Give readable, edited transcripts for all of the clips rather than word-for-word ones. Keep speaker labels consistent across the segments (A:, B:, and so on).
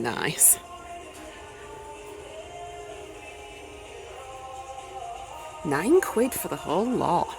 A: nice. £9 for the whole lot.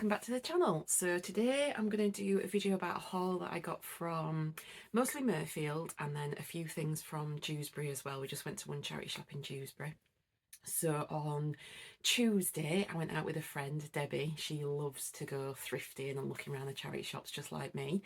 A: welcome back to the channel. So today I'm going to do a video about a haul that I got from mostly Mirfield and then a few things from Dewsbury as well. We just went to one charity shop in Dewsbury. So on Tuesday I went out with a friend, Debbie. She loves to go thrifting and looking around the charity shops just like me,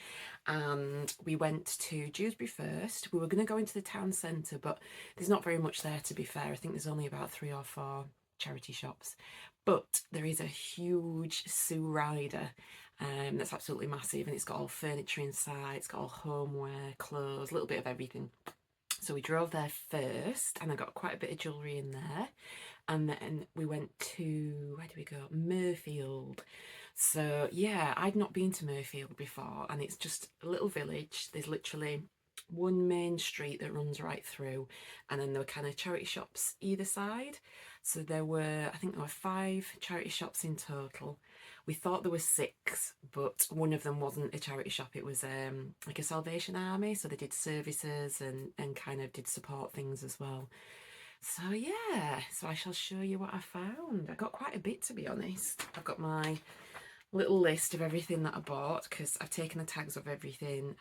A: and we went to Dewsbury first. We were going to go into the town centre, but there's not very much there, to be fair. I think there's only about 3 or 4 charity shops, but there is a huge Sue Ryder that's absolutely massive, and it's got all furniture inside, it's got all homeware, clothes, a little bit of everything. So we drove there first and I got quite a bit of jewellery in there, and then we went to, where did we go? Mirfield. So yeah, I'd not been to Mirfield before, and it's just a little village. There's literally one main street that runs right through, and then there were kind of charity shops either side. So there were, I think there were 5 charity shops in total. We thought there were 6, but one of them wasn't a charity shop. It was like a Salvation Army, so they did services and kind of did support things as well. So yeah, so I shall show you what I found. I got quite a bit, to be honest. I've got my little list of everything that I bought because I've taken the tags of everything,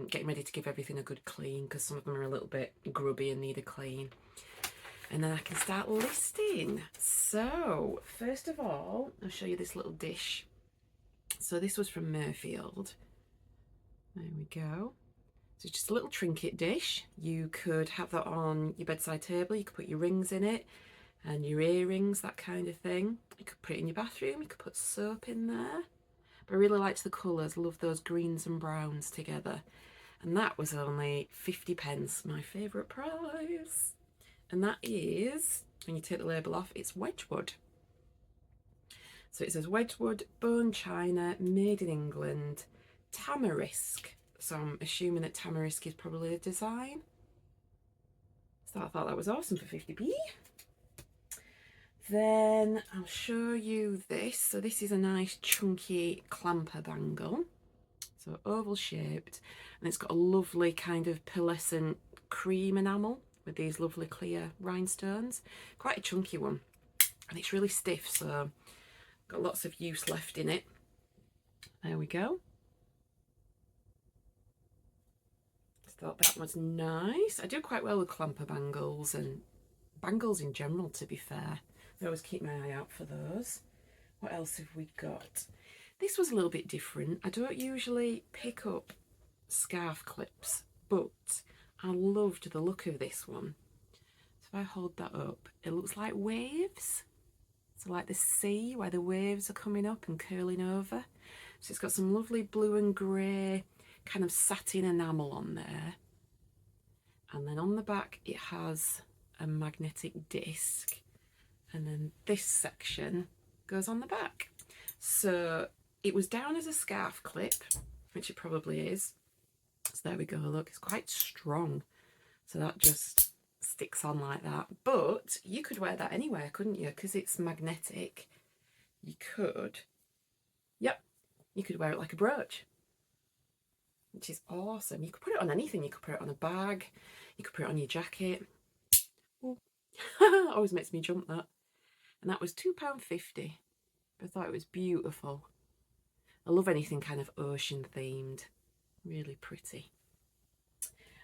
A: getting ready to give everything a good clean because some of them are a little bit grubby and need a clean. And then I can start listing. So first of all, I'll show you this little dish. So this was from Mirfield. There we go. So it's just a little trinket dish. You could have that on your bedside table. You could put your rings in it and your earrings, that kind of thing. You could put it in your bathroom. You could put soap in there. But I really liked the colours. Love those greens and browns together. And that was only 50p, my favourite price. And that is, when you take the label off, it's Wedgwood. So it says Wedgwood, bone china, made in England, tamarisk. So I'm assuming that tamarisk is probably the design. So I thought that was awesome for 50p. Then I'll show you this. So this is a nice chunky clamper bangle. So oval shaped, and it's got a lovely kind of pearlescent cream enamel with these lovely clear rhinestones. Quite a chunky one, and it's really stiff, so got lots of use left in it. There we go. Just thought that was nice. I do quite well with clamper bangles and bangles in general, to be fair. I always keep my eye out for those. What else have we got? This was a little bit different. I don't usually pick up scarf clips, but I loved the look of this one. So if I hold that up, it looks like waves. So like the sea where the waves are coming up and curling over. So it's got some lovely blue and grey kind of satin enamel on there. And then on the back it has a magnetic disc. And then this section goes on the back. So it was down as a scarf clip, which it probably is. So there we go, look, it's quite strong. So that just sticks on like that. But you could wear that anywhere, couldn't you? Because it's magnetic. You could, yep, you could wear it like a brooch, which is awesome. You could put it on anything. You could put it on a bag. You could put it on your jacket. Always makes me jump, that. And that was £2.50. I thought it was beautiful. I love anything kind of ocean themed. Really pretty.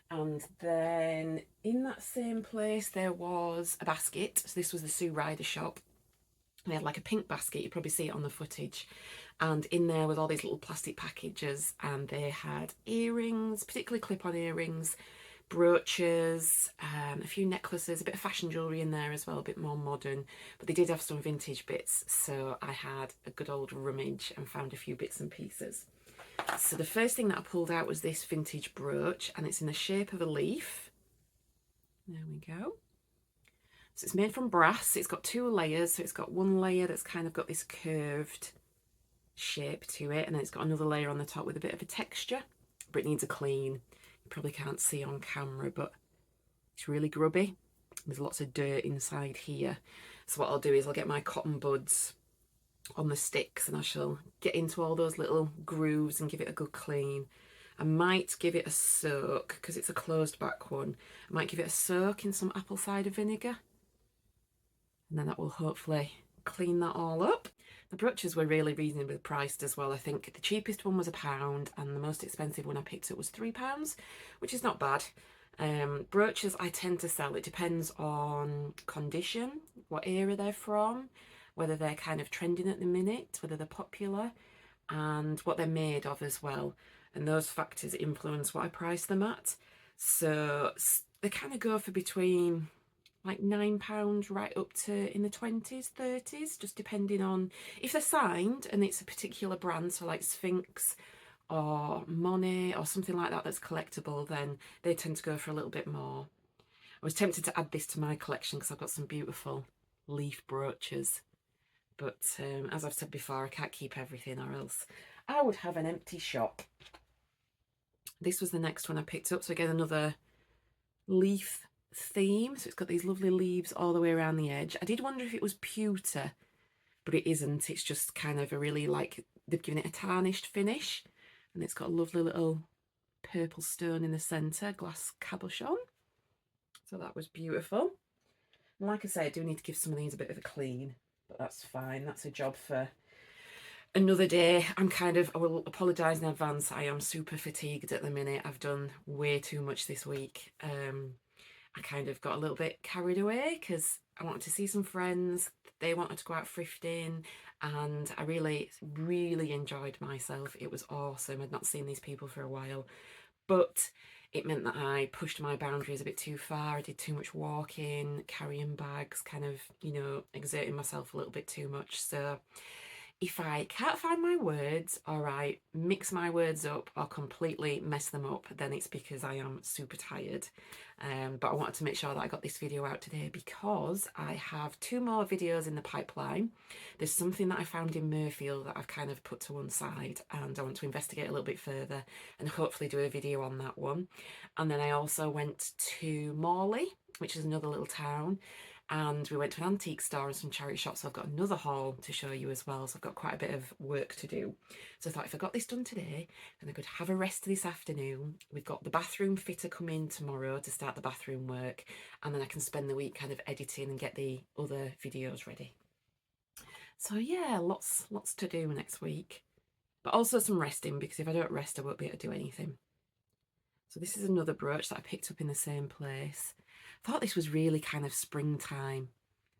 A: And then in that same place there was a basket. So this was the Sue Ryder shop. They had like a pink basket, you probably see it on the footage, and in there was all these little plastic packages, and they had earrings, particularly clip-on earrings, brooches, a few necklaces, a bit of fashion jewellery in there as well, a bit more modern, but they did have some vintage bits. So I had a good old rummage and found a few bits and pieces. So the first thing that I pulled out was this vintage brooch, and it's in the shape of a leaf. There we go. So it's made from brass. It's got 2 layers. So it's got one layer that's kind of got this curved shape to it, and then it's got another layer on the top with a bit of a texture, but it needs a clean. You probably can't see on camera, but it's really grubby. There's lots of dirt inside here. So what I'll do is I'll get my cotton buds on the sticks and I shall get into all those little grooves and give it a good clean. I might give it a soak because it's a closed back one. I might give it a soak in some apple cider vinegar, and then that will hopefully clean that all up. The brooches were really reasonably priced as well. I think the cheapest one was £1 and the most expensive one I picked up was £3, which is not bad. Brooches I tend to sell. It depends on condition, what era they're from, whether they're kind of trending at the minute, whether they're popular, and what they're made of as well. And those factors influence what I price them at. So they kind of go for between like £9 right up to in the 20s, 30s, just depending on if they're signed and it's a particular brand, so like Sphinx or Monet or something like that that's collectible, then they tend to go for a little bit more. I was tempted to add this to my collection because I've got some beautiful leaf brooches, but as I've said before, I can't keep everything or else I would have an empty shop. This was the next one I picked up, so again another leaf theme, so it's got these lovely leaves all the way around the edge. I did wonder if it was pewter, but it isn't. It's just kind of a really, like, they've given it a tarnished finish, and it's got a lovely little purple stone in the centre, glass cabochon. So that was beautiful. And like I say, I do need to give some of these a bit of a clean, but that's fine. That's a job for another day. I will apologise in advance. I am super fatigued at the minute. I've done way too much this week. I kind of got a little bit carried away because I wanted to see some friends. They wanted to go out thrifting, and I really, really enjoyed myself. It was awesome. I'd not seen these people for a while, but it meant that I pushed my boundaries a bit too far. I did too much walking, carrying bags, kind of, you know, exerting myself a little bit too much. So if I can't find my words, or I mix my words up or completely mess them up, then it's because I am super tired. But I wanted to make sure that I got this video out today because I have 2 more videos in the pipeline. There's something that I found in Mirfield that I've kind of put to one side, and I want to investigate a little bit further and hopefully do a video on that one. And then I also went to Morley, which is another little town, and we went to an antique store and some charity shops, so I've got another haul to show you as well. So I've got quite a bit of work to do. So I thought if I got this done today, then I could have a rest this afternoon. We've got the bathroom fitter coming tomorrow to start the bathroom work, and then I can spend the week kind of editing and get the other videos ready. So yeah, lots to do next week, but also some resting, because if I don't rest, I won't be able to do anything. So this is another brooch that I picked up in the same place. I thought this was really kind of springtime.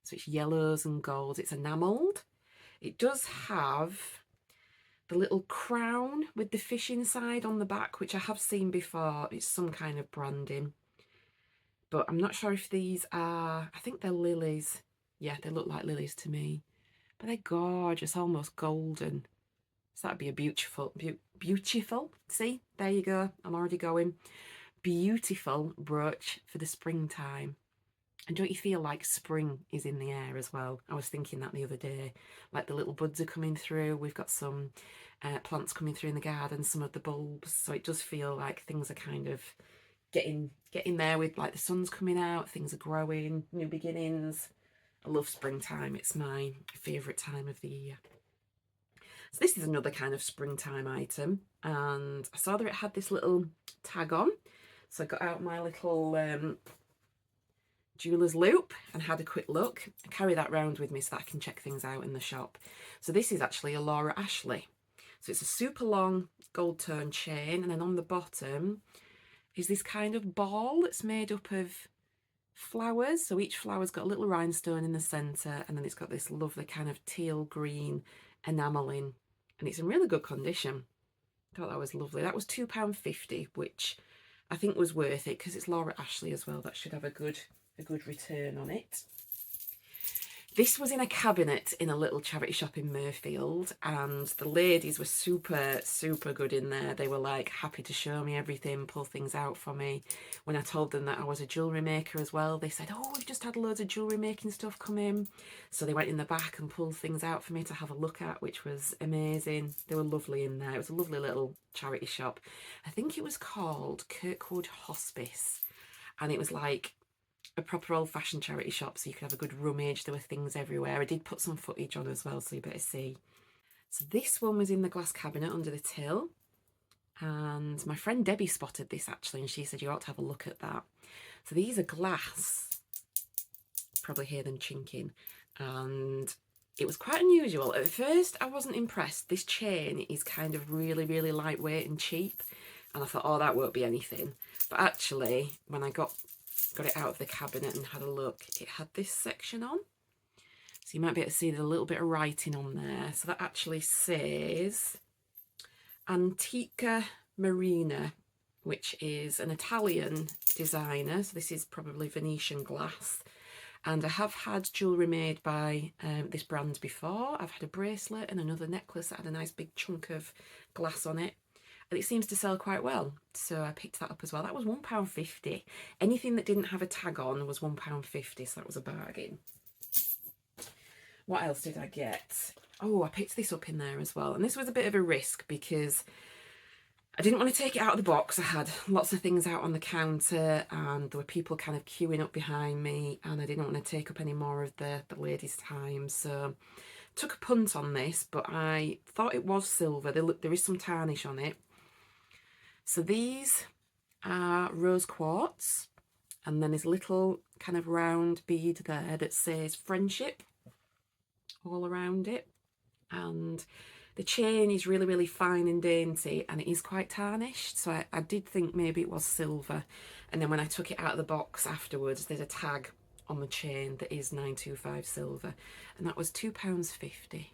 A: So it's yellows and golds. It's enamelled. It does have the little crown with the fish inside on the back, which I have seen before. It's some kind of branding. But I'm not sure if these are, I think they're lilies. Yeah, they look like lilies to me. But they're gorgeous, almost golden. So that'd be a beautiful, beautiful. See, there you go. I'm already going. Beautiful brooch for the springtime. And don't you feel like spring is in the air as well? I was thinking that the other day, like the little buds are coming through. We've got some plants coming through in the garden, some of the bulbs. So it does feel like things are kind of getting there, with like the sun's coming out, things are growing, new beginnings. I love springtime. It's my favourite time of the year. So this is another kind of springtime item, and I saw that it had this little tag on. So I got out my little jeweller's loop and had a quick look. I carry that round with me so that I can check things out in the shop. So this is actually a Laura Ashley. So it's a super long gold tone chain, and then on the bottom is this kind of ball that's made up of flowers. So each flower's got a little rhinestone in the centre, and then it's got this lovely kind of teal green enamelling, and it's in really good condition. I thought that was lovely. That was £2.50, which I think was worth it because it's Laura Ashley as well. That should have a good return on it. This was in a cabinet in a little charity shop in Mirfield, and the ladies were super good in there. They were like happy to show me everything, pull things out for me. When I told them that I was a jewellery maker as well, they said, oh, we've just had loads of jewellery making stuff come in. So they went in the back and pulled things out for me to have a look at, which was amazing. They were lovely in there. It was a lovely little charity shop. I think it was called Kirkwood Hospice, and it was like a proper old-fashioned charity shop, so you could have a good rummage. There were things everywhere. I did put some footage on as well, so you better see. So this one was in the glass cabinet under the till, and my friend Debbie spotted this actually, and she said you ought to have a look at that. So these are glass, probably hear them chinking, and it was quite unusual. At first I wasn't impressed. This chain is kind of really, really lightweight and cheap, and I thought, oh, that won't be anything. But actually, when I got it out of the cabinet and had a look, it had this section on. So you might be able to see there's a little bit of writing on there. So that actually says Antica Marina, which is an Italian designer. So this is probably Venetian glass. And I have had jewellery made by this brand before. I've had a bracelet and another necklace that had a nice big chunk of glass on it. And it seems to sell quite well. So I picked that up as well. That was £1.50. Anything that didn't have a tag on was £1.50, so that was a bargain. What else did I get? Oh, I picked this up in there as well. And this was a bit of a risk because I didn't want to take it out of the box. I had lots of things out on the counter and there were people kind of queuing up behind me, and I didn't want to take up any more of the ladies' time. So I took a punt on this, but I thought it was silver. There is some tarnish on it. So these are rose quartz, and then there's a little kind of round bead there that says friendship all around it. And the chain is really, really fine and dainty, and it is quite tarnished. So I did think maybe it was silver. And then when I took it out of the box afterwards, there's a tag on the chain that is 925 silver. And that was £2.50.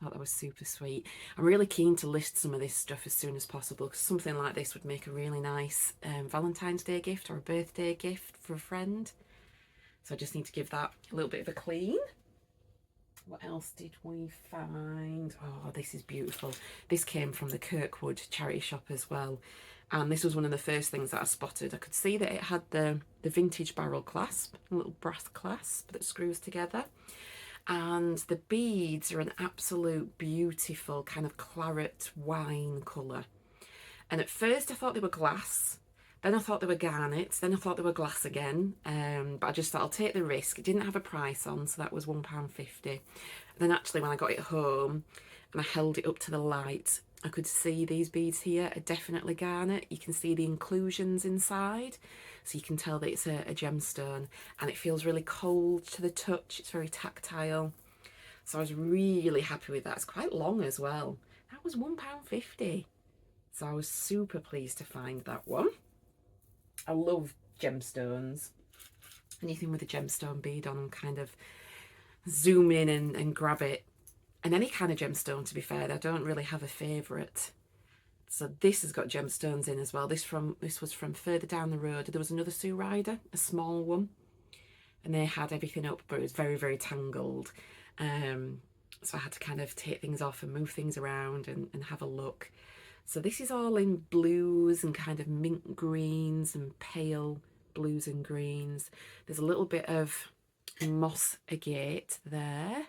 A: I thought that was super sweet. I'm really keen to list some of this stuff as soon as possible, because something like this would make a really nice Valentine's Day gift or a birthday gift for a friend. So I just need to give that a little bit of a clean. What else did we find? Oh, this is beautiful. This came from the Kirkwood charity shop as well. And this was one of the first things that I spotted. I could see that it had the vintage barrel clasp, a little brass clasp that screws together. And the beads are an absolute beautiful kind of claret wine colour. And at first I thought they were glass. Then I thought they were garnets, then I thought they were glass again, but I just thought I'll take the risk. It didn't have a price on, so that was £1.50. Then actually when I got it home and I held it up to the light, I could see these beads here are definitely garnet. You can see the inclusions inside, so you can tell that it's a gemstone, and it feels really cold to the touch. It's very tactile. So I was really happy with that. It's quite long as well. That was £1.50. So I was super pleased to find that one. I love gemstones. Anything with a gemstone bead on, kind of zoom in and grab it. And any kind of gemstone, to be fair, I don't really have a favourite. So this has got gemstones in as well. This was from further down the road. There was another Sue Ryder, a small one, and they had everything up, but it was very, very tangled. So I had to kind of take things off and move things around and have a look. So this is all in blues and kind of mint greens and pale blues and greens. There's a little bit of moss agate there.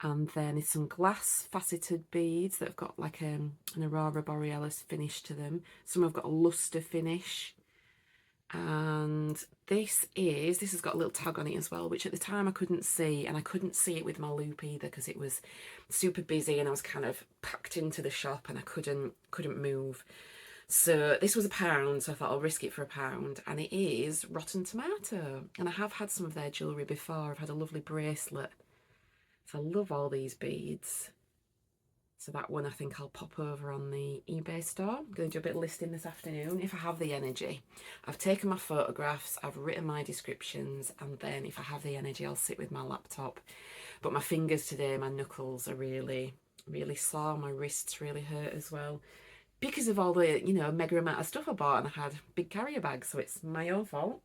A: And then there's some glass faceted beads that have got like an Aurora Borealis finish to them. Some have got a luster finish. And this has got a little tag on it as well, which at the time I couldn't see, and I couldn't see it with my loop either because it was super busy and I was kind of packed into the shop and I couldn't move. So this was £1, so I thought I'll risk it for £1, and it is Rotten Tomato. And I have had some of their jewellery before. I've had a lovely bracelet. So I love all these beads. So that one I think I'll pop over on the eBay store. I'm going to do a bit of listing this afternoon if I have the energy. I've taken my photographs, I've written my descriptions, and then if I have the energy I'll sit with my laptop. But my fingers today, my knuckles are really, really sore. My wrists really hurt as well, because of all the, you know, mega amount of stuff I bought, and I had big carrier bags, so it's my own fault.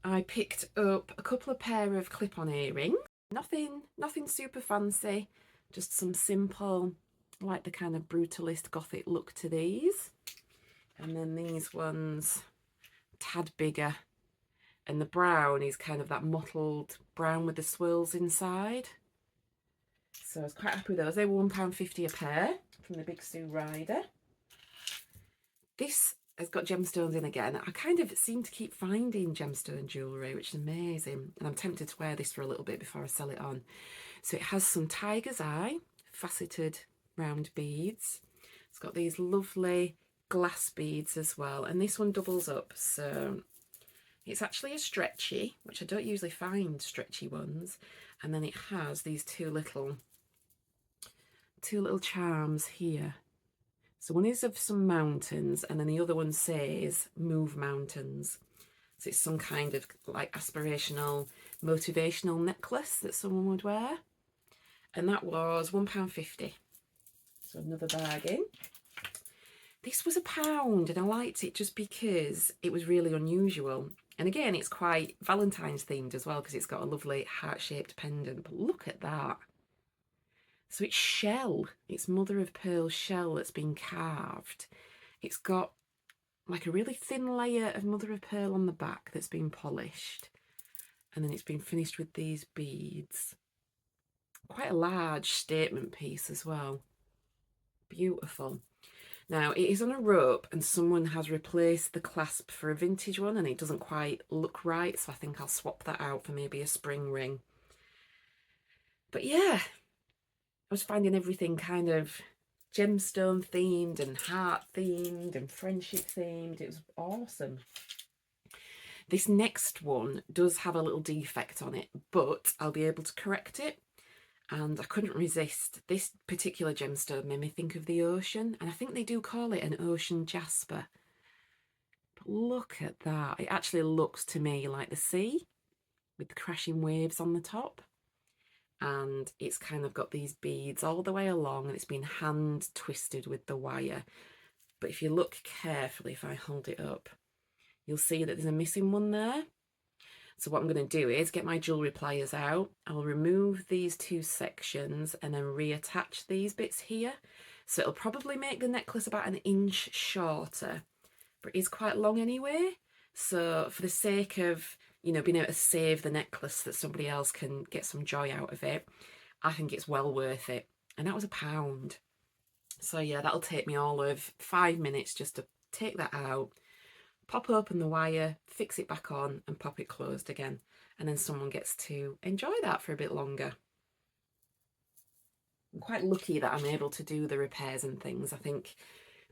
A: I picked up a couple of pair of clip-on earrings. Nothing super fancy. Just some simple, I like the kind of brutalist gothic look to these. And then these ones, tad bigger. And the brown is kind of that mottled brown with the swirls inside. So I was quite happy with those. They were £1.50 a pair from the big Sue Ryder. This has got gemstones in again. I kind of seem to keep finding gemstone jewellery, which is amazing. And I'm tempted to wear this for a little bit before I sell it on. So it has some tiger's eye, faceted round beads. It's got these lovely glass beads as well. And this one doubles up. So It's actually a stretchy, which I don't usually find stretchy ones. And then it has these two little charms here. So one is of some mountains, and then the other one says move mountains. So it's some kind of like aspirational, motivational necklace that someone would wear. And that was £1.50. So another bargain. This was £1, and I liked it just because it was really unusual. And again, it's quite Valentine's themed as well, because it's got a lovely heart-shaped pendant. But look at that. So it's shell. It's mother of pearl shell that's been carved. It's got like a really thin layer of mother of pearl on the back that's been polished. And then it's been finished with these beads. Quite a large statement piece as well. Beautiful. Now, it is on a rope, and someone has replaced the clasp for a vintage one, and it doesn't quite look right, so I think I'll swap that out for maybe a spring ring. But yeah, I was finding everything kind of gemstone themed and heart themed and friendship themed. It was awesome. This next one does have a little defect on it, but I'll be able to correct it. And I couldn't resist. This particular gemstone made me think of the ocean, and I think they do call it an ocean jasper. But look at that. It actually looks to me like the sea with the crashing waves on the top. And it's kind of got these beads all the way along, and it's been hand twisted with the wire. But if you look carefully, if I hold it up, you'll see that there's a missing one there. So what I'm going to do is get my jewellery pliers out. I'll remove these two sections and then reattach these bits here. So it'll probably make the necklace about an inch shorter, but it is quite long anyway. So for the sake of, you know, being able to save the necklace so that somebody else can get some joy out of it, I think it's well worth it. And that was £1. So yeah, that'll take me all of 5 minutes just to take that out, pop open the wire, fix it back on and pop it closed again. And then someone gets to enjoy that for a bit longer. I'm quite lucky that I'm able to do the repairs and things. I think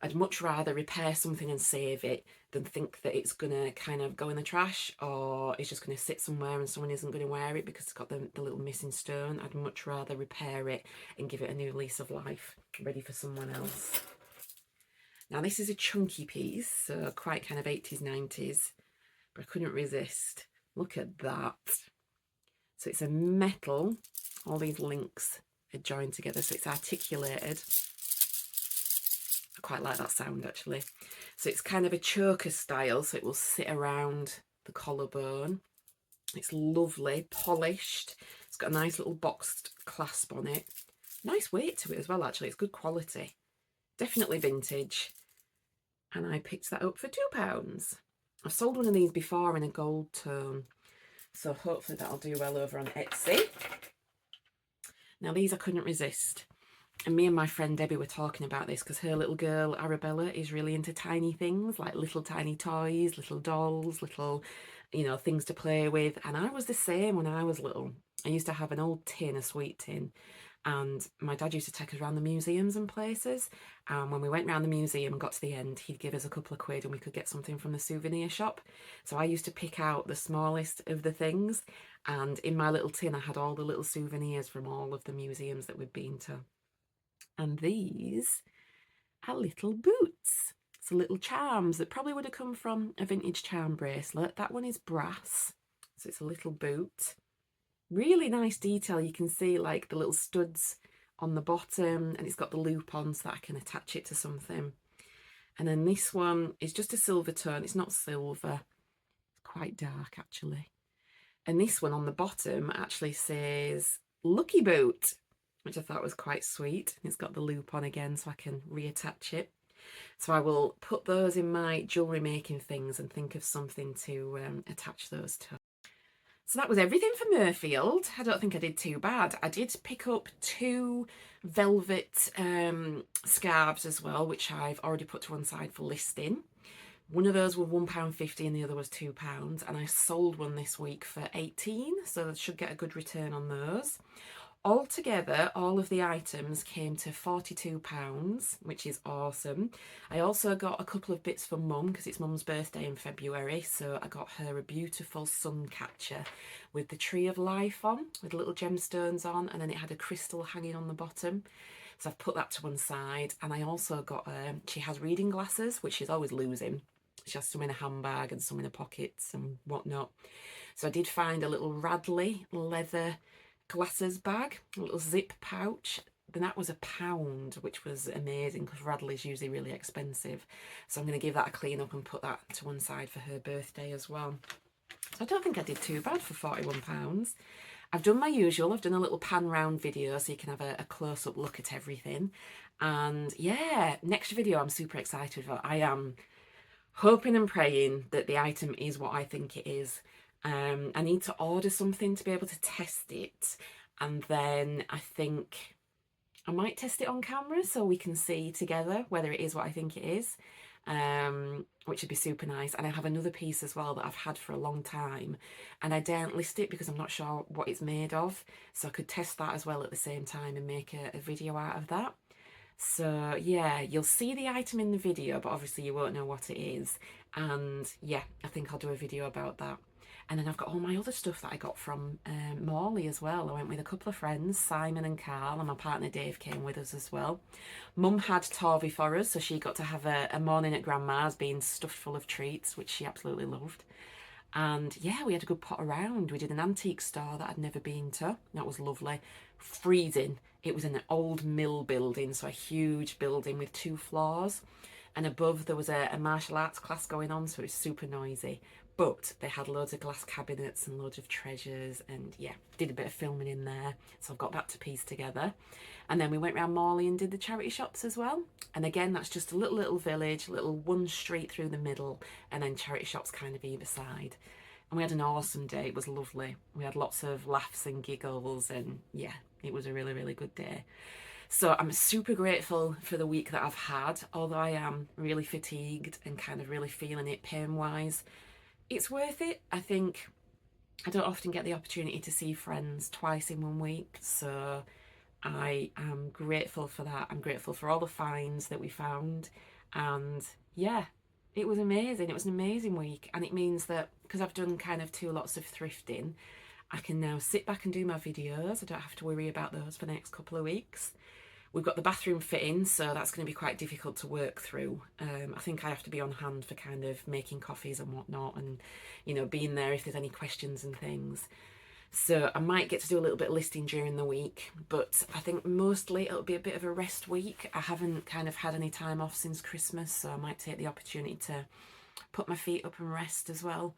A: I'd much rather repair something and save it than think that it's going to kind of go in the trash, or it's just going to sit somewhere and someone isn't going to wear it because it's got the little missing stone. I'd much rather repair it and give it a new lease of life, ready for someone else. Now this is a chunky piece, so quite kind of 80s, 90s, but I couldn't resist. Look at that. So it's a metal, all these links are joined together, so it's articulated. I quite like that sound actually. So it's kind of a choker style, so it will sit around the collarbone. It's lovely, polished. It's got a nice little boxed clasp on it. Nice weight to it as well actually, it's good quality. Definitely vintage. And I picked that up for £2. I've sold one of these before in a gold tone, so hopefully that'll do well over on Etsy. Now these I couldn't resist, and me and my friend Debbie were talking about this because her little girl Arabella is really into tiny things, like little tiny toys, little dolls, little, you know, things to play with. And I was the same when I was little. I used to have an old tin, a sweet tin, and my dad used to take us around the museums and places, and when we went around the museum and got to the end, he'd give us a couple of quid and we could get something from the souvenir shop. So I used to pick out the smallest of the things, and in my little tin I had all the little souvenirs from all of the museums that we'd been to. And these are little boots. So little charms that probably would have come from a vintage charm bracelet. That one is brass, so it's a little boot. Really nice detail. You can see like the little studs on the bottom, and it's got the loop on so that I can attach it to something. And then this one is just a silver tone. It's not silver, it's quite dark actually. And this one on the bottom actually says Lucky Boot, which I thought was quite sweet. It's got the loop on again so I can reattach it. So I will put those in my jewellery making things and think of something to attach those to. So that was everything for Mirfield. I don't think I did too bad. I did pick up 2 velvet scarves as well, which I've already put to one side for listing. One of those were £1.50 and the other was £2, and I sold one this week for 18, so I should get a good return on those. Altogether, all of the items came to £42, which is awesome. I also got a couple of bits for Mum because it's Mum's birthday in February, so I got her a beautiful sun catcher with the tree of life on, with little gemstones on, and then it had a crystal hanging on the bottom. So I've put that to one side, and I also got her, she has reading glasses, which she's always losing. She has some in a handbag and some in her pockets and whatnot. So I did find a little Radley leather glasses bag, a little zip pouch. Then that was £1, which was amazing because Radley's usually really expensive. So I'm going to give that a clean up and put that to one side for her birthday as well. So I don't think I did too bad for £41. I've done my usual. I've done a little pan round video so you can have a close-up look at everything. And yeah, next video I'm super excited for. I am hoping and praying that the item is what I think it is. I need to order something to be able to test it, and then I think I might test it on camera so we can see together whether it is what I think it is, which would be super nice. And I have another piece as well that I've had for a long time, and I daren't list it because I'm not sure what it's made of, so I could test that as well at the same time and make a video out of that. So yeah, you'll see the item in the video, but obviously you won't know what it is. And yeah, I think I'll do a video about that. And then I've got all my other stuff that I got from Morley as well. I went with a couple of friends, Simon and Carl, and my partner Dave came with us as well. Mum had Torvy for us, so she got to have a morning at Grandma's being stuffed full of treats, which she absolutely loved. And yeah, we had a good pot around. We did an antique store that I'd never been to. That was lovely. Freezing. It was in an old mill building, so a huge building with 2 floors. And above there was a martial arts class going on, so it was super noisy. But they had loads of glass cabinets and loads of treasures, and yeah, did a bit of filming in there. So I've got that to piece together. And then we went round Morley and did the charity shops as well. And again, that's just a little village, little one street through the middle, and then charity shops kind of either side. And we had an awesome day. It was lovely. We had lots of laughs and giggles, and yeah, it was a really, really good day. So I'm super grateful for the week that I've had, although I am really fatigued and kind of really feeling it pain-wise. It's worth it. I think I don't often get the opportunity to see friends twice in 1 week, so I am grateful for that. I'm grateful for all the finds that we found, and yeah, it was amazing. It was an amazing week, and it means that because I've done kind of 2 lots of thrifting, I can now sit back and do my videos. I don't have to worry about those for the next couple of weeks. We've got the bathroom fitting, so that's going to be quite difficult to work through. I think I have to be on hand for kind of making coffees and whatnot, and you know, being there if there's any questions and things. So I might get to do a little bit of listing during the week, but I think mostly it'll be a bit of a rest week. I haven't kind of had any time off since Christmas, so I might take the opportunity to put my feet up and rest as well.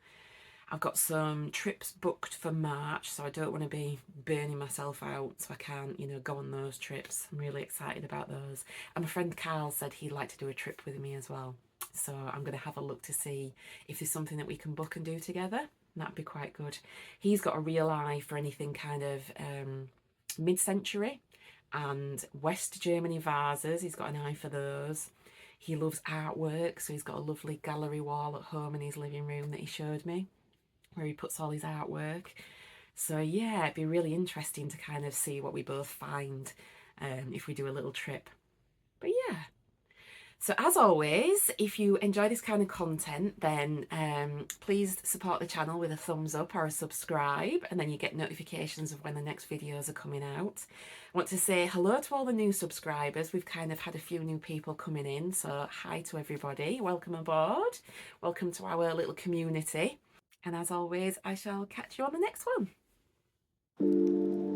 A: I've got some trips booked for March, so I don't want to be burning myself out, so I can't, you know, go on those trips. I'm really excited about those. And my friend Carl said he'd like to do a trip with me as well. So I'm going to have a look to see if there's something that we can book and do together. That'd be quite good. He's got a real eye for anything kind of mid-century and West Germany vases. He's got an eye for those. He loves artwork, so he's got a lovely gallery wall at home in his living room that he showed me, where he puts all his artwork. So yeah, it'd be really interesting to kind of see what we both find if we do a little trip. But yeah. So as always, if you enjoy this kind of content, then please support the channel with a thumbs up or a subscribe, and then you get notifications of when the next videos are coming out. I want to say hello to all the new subscribers. We've kind of had a few new people coming in, so hi to everybody. Welcome aboard. Welcome to our little community. And as always, I shall catch you on the next one.